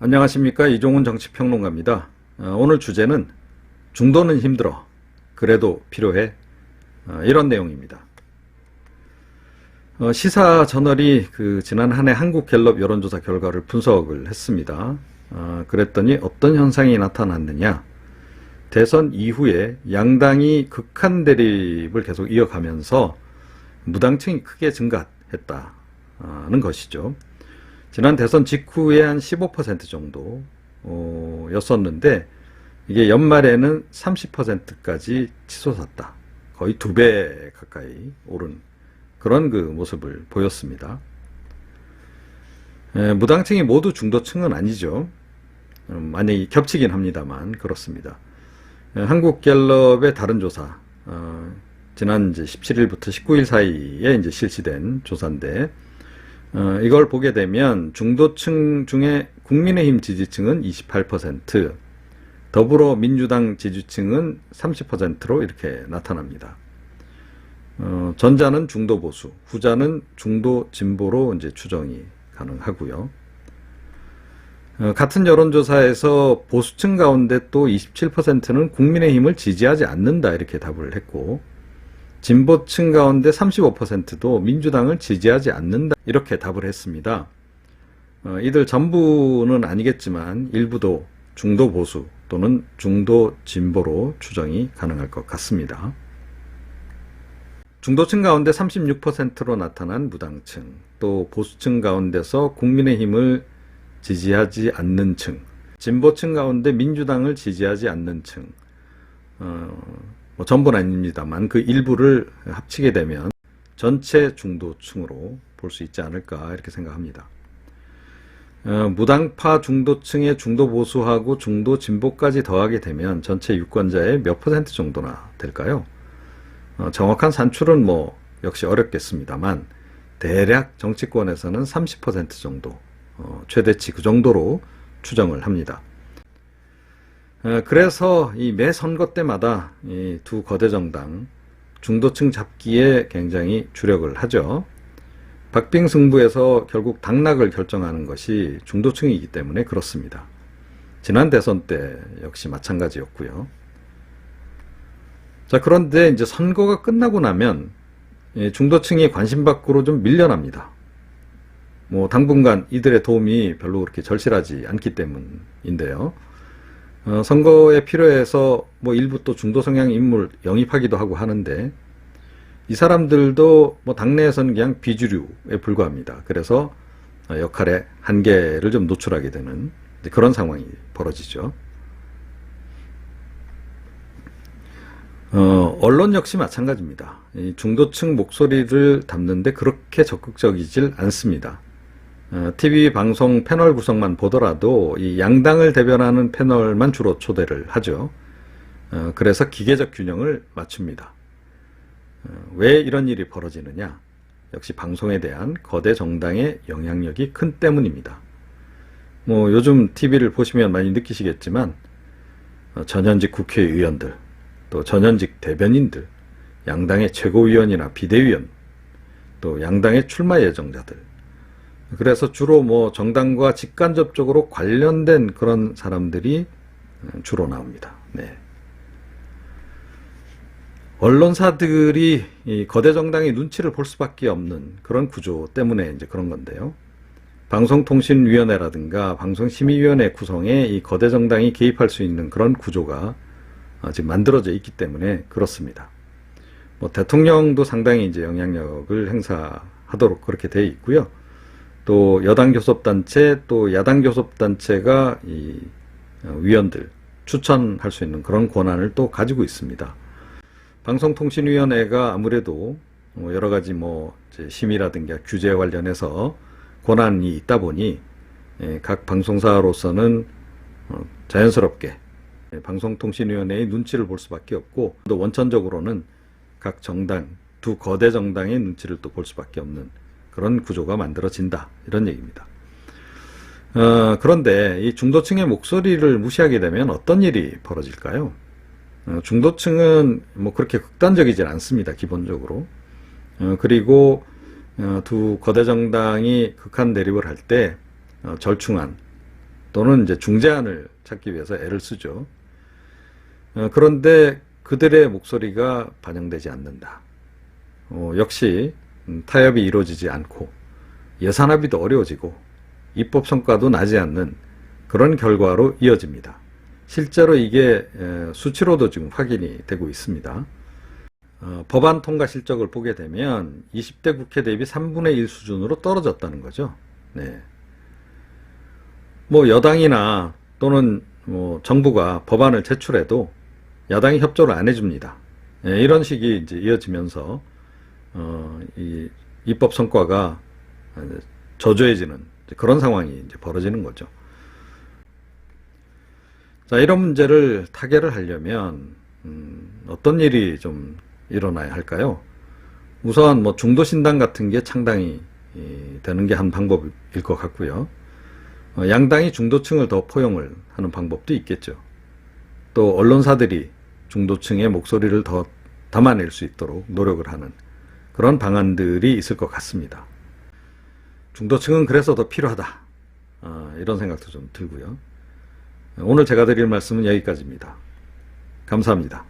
안녕하십니까, 이종훈 정치평론가입니다. 오늘 주제는 중도는 힘들어 그래도 필요해, 이런 내용입니다. 시사저널이 지난 한 해 한국갤럽 여론조사 결과를 분석을 했습니다. 그랬더니 어떤 현상이 나타났느냐, 대선 이후에 양당이 극한 대립을 계속 이어가면서 무당층이 크게 증가했다는 것이죠. 지난 대선 직후에 한 15% 정도 였었는데 이게 연말에는 30%까지 치솟았다. 거의 2배 가까이 오른 그런 모습을 보였습니다. 무당층이 모두 중도층은 아니죠. 많이 겹치긴 합니다만 그렇습니다. 한국갤럽의 다른 조사, 지난 이제 17일부터 19일 사이에 이제 실시된 조사인데, 이걸 보게 되면 중도층 중에 국민의힘 지지층은 28%, 더불어민주당 지지층은 30%로 이렇게 나타납니다. 전자는 중도 보수, 후자는 중도 진보로 이제 추정이 가능하고요. 같은 여론조사에서 보수층 가운데 또 27%는 국민의힘을 지지하지 않는다 이렇게 답을 했고, 진보층 가운데 35%도 민주당을 지지하지 않는다 이렇게 답을 했습니다. 이들 전부는 아니겠지만 일부도 중도 보수 또는 중도 진보로 추정이 가능할 것 같습니다. 중도층 가운데 36%로 나타난 무당층, 또 보수층 가운데서 국민의힘을 지지하지 않는 층, 진보층 가운데 민주당을 지지하지 않는 층, 전부는 아닙니다만 그 일부를 합치게 되면 전체 중도층으로 볼 수 있지 않을까 이렇게 생각합니다. 무당파 중도층의 중도 보수하고 중도 진보까지 더하게 되면 전체 유권자의 몇 퍼센트 정도나 될까요? 정확한 산출은 역시 어렵겠습니다만 대략 정치권에서는 30% 정도, 최대치 그 정도로 추정을 합니다. 그래서 이 매 선거 때마다 이 두 거대 정당 중도층 잡기에 굉장히 주력을 하죠. 박빙승부에서 결국 당락을 결정하는 것이 중도층이기 때문에 그렇습니다. 지난 대선 때 역시 마찬가지였고요. 자, 그런데 이제 선거가 끝나고 나면 중도층이 관심 밖으로 좀 밀려납니다. 당분간 이들의 도움이 별로 그렇게 절실하지 않기 때문인데요. 선거에 필요해서 일부 또 중도 성향 인물 영입하기도 하고 하는데, 이 사람들도 당내에서는 그냥 비주류에 불과합니다. 그래서 역할의 한계를 좀 노출하게 되는 그런 상황이 벌어지죠. 언론 역시 마찬가지입니다. 이 중도층 목소리를 담는데 그렇게 적극적이질 않습니다. TV 방송 패널 구성만 보더라도 이 양당을 대변하는 패널만 주로 초대를 하죠. 그래서 기계적 균형을 맞춥니다. 왜 이런 일이 벌어지느냐? 역시 방송에 대한 거대 정당의 영향력이 큰 때문입니다. 요즘 TV를 보시면 많이 느끼시겠지만 전현직 국회의원들, 또 전현직 대변인들, 양당의 최고위원이나 비대위원, 또 양당의 출마 예정자들, 그래서 주로 정당과 직간접적으로 관련된 그런 사람들이 주로 나옵니다. 네. 언론사들이 이 거대 정당의 눈치를 볼 수밖에 없는 그런 구조 때문에 이제 그런 건데요. 방송통신위원회라든가 방송심의위원회 구성에 이 거대 정당이 개입할 수 있는 그런 구조가 지금 만들어져 있기 때문에 그렇습니다. 대통령도 상당히 이제 영향력을 행사하도록 그렇게 되어 있고요. 또 여당 교섭단체, 또 야당 교섭단체가 이 위원들 추천할 수 있는 그런 권한을 또 가지고 있습니다. 방송통신위원회가 아무래도 여러 가지 이제 심의라든가 규제 관련해서 권한이 있다 보니 각 방송사로서는 자연스럽게 방송통신위원회의 눈치를 볼 수밖에 없고, 또 원천적으로는 각 정당, 두 거대 정당의 눈치를 또 볼 수밖에 없는 그런 구조가 만들어진다, 이런 얘기입니다. 그런데 이 중도층의 목소리를 무시하게 되면 어떤 일이 벌어질까요? 중도층은 그렇게 극단적이진 않습니다, 기본적으로. 그리고 두 거대 정당이 극한 대립을 할 때 절충안, 또는 이제 중재안을 찾기 위해서 애를 쓰죠. 그런데 그들의 목소리가 반영되지 않는다. 역시 타협이 이루어지지 않고 예산 합의도 어려워지고 입법 성과도 나지 않는 그런 결과로 이어집니다. 실제로 이게 수치로도 지금 확인이 되고 있습니다. 법안 통과 실적을 보게 되면 20대 국회 대비 3분의 1 수준으로 떨어졌다는 거죠. 네. 뭐 여당이나 또는 뭐 정부가 법안을 제출해도 야당이 협조를 안 해줍니다. 이런 식이 이제 이어지면서 이 입법 성과가 저조해지는 그런 상황이 이제 벌어지는 거죠. 자, 이런 문제를 타개를 하려면 어떤 일이 좀 일어나야 할까요? 우선 뭐 중도 신당 같은 게 창당이 되는 게 한 방법일 것 같고요. 양당이 중도층을 더 포용을 하는 방법도 있겠죠. 또 언론사들이 중도층의 목소리를 더 담아낼 수 있도록 노력을 하는 그런 방안들이 있을 것 같습니다. 중도층은 그래서 더 필요하다. 이런 생각도 좀 들고요. 오늘 제가 드릴 말씀은 여기까지입니다. 감사합니다.